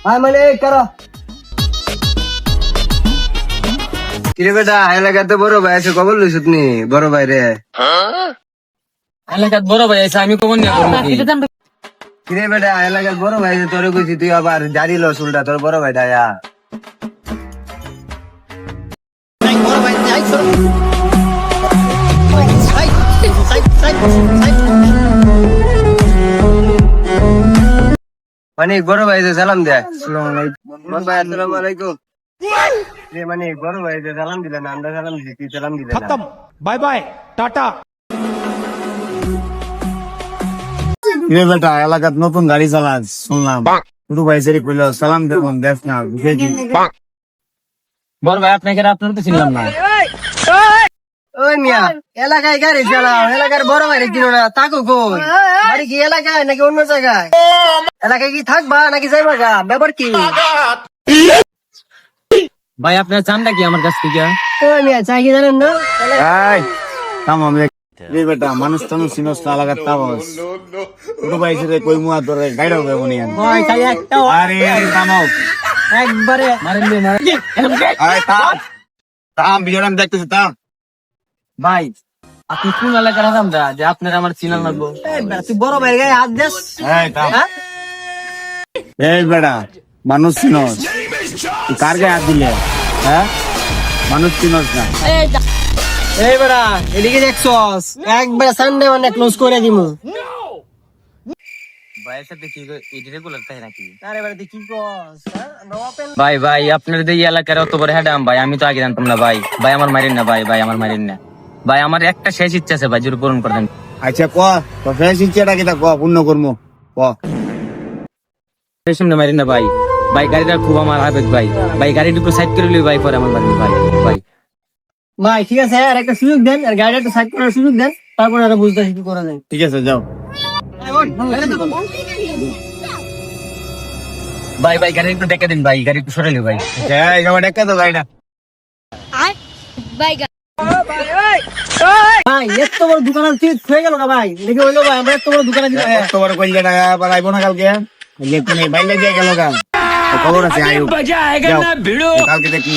High মালিক করো। কিরে বেটা এলাকাতে বড় ভাই আছে, খবর লইছ তুমি? বড় ভাই রে এলাকাত বড় ভাই আছে, আমি কখন নিয়ে করবো কি? কিরে বেটা এলাকার বড় ভাই আছে, তোরে কইছি তুই আবার জারি লস উল্টা তোর বড় ভাই ডায়া। মানে বড় ভাই সালাম দে। বড় ভাই আসসালামু আলাইকুম। মানে বড় ভাই সালাম দিলেন, আমরা সালাম দিছি, তুই সালাম দিলেন না। खत्म बाय बाय टाटा। রে বেটা এলাকাত নতুন গাড়ি চালাস শুনলাম, ছোট ভাই সেরি কইল সালাম দেবন দেখ না বুঝেছি। বড় ভাই আপনাকে আপনার তো চিনলাম না। ওই মিয়া এলাকায় গাড়ি চালাও, এলাকার বড় ভাই কিনো না, তাকো কই? বাড়ি কি এলাকায় নাকি অন্য জায়গায়? এলাকায় কি থাকবা নাকি যাইবা গা? ব্যাপার কি? ভাই আপনার চানটা কি আমার কাছ থেকে? ওই মিয়া চাই কি জানেন না? এই থামো রে বেটা মানুষ টানুষ চিনস না এলাকাত তাবস ছোট ভাই সেরি কই মুয়া তোরে গাইড়াও বেবনি আন। ভাই চাই একটা আরে আরে থামো একবারে মারেন দে মারেন। আরে থাম থাম ভিডিওটা আমি দেখতেছি থাম। ভাই আপনি কোন এলাকার আসাম দা যে আপনার আমার চিনা লাগবো? তুই বড় ভাই গায়ে হাত দেস? এই থাম। এই বেটা মানুষ চিনস তুই কার গায়ে হাত দিলে? হ্যাঁ মানুষ চিনস না। এই বেড়া এদিকে দেখছস, একবার সানডে মানে ক্লোজ করে দিমু। ভাইয়ের সাথে কি রেগুলার তাই নাকি? আরে বেড়া তুই কি কস? আমরা ওপেন ভাই ভাই আপনার এই এলাকার অত বড় হ্যাডাম ভাই, আমি তো আগে জানতাম না ভাই। ভাই আমার মারেন না ভাই, ভাই আমার মারেন না ভাই, আমার একটা শেষ ইচ্ছা আছে ভাই, জোর পূরণ করে দেন। আচ্ছা ক তো ফেস ইচ্ছেটা কি তা ক পূর্ণ করমু ক। সামনে মারেন না ভাই, ভাই গাড়িটা খুব আমার আবেগ ভাই, ভাই গাড়িটা একটু সাইড করে লই ভাই, পরে আমার মারেন ভাই। ভাই ভাই ঠিক আছে, আর একটা সুযোগ দেন, আর গাড়িটা একটু সাইড করার সুযোগ দেন, তারপরে আর বুঝতে কি করা যায়। ঠিক আছে যাও। ভাই ভাই গাড়ি একটু দেখে দিন ভাই, গাড়ি একটু সরাইলে ভাই। এই যাও ডেকে তো গাড়িটা। ভাই এত বড় দোকান ঠিক হয়ে গেল না ভাই, দেখি হইলো ভাই আমরা এত বড় দোকানে দিলাম। তোমার কইলে টাকা আবার আইবো না কালকে? তুমি বাইলে দিয়ে গেল গা খবর আছে আয়ু যাও কালকে দেখি।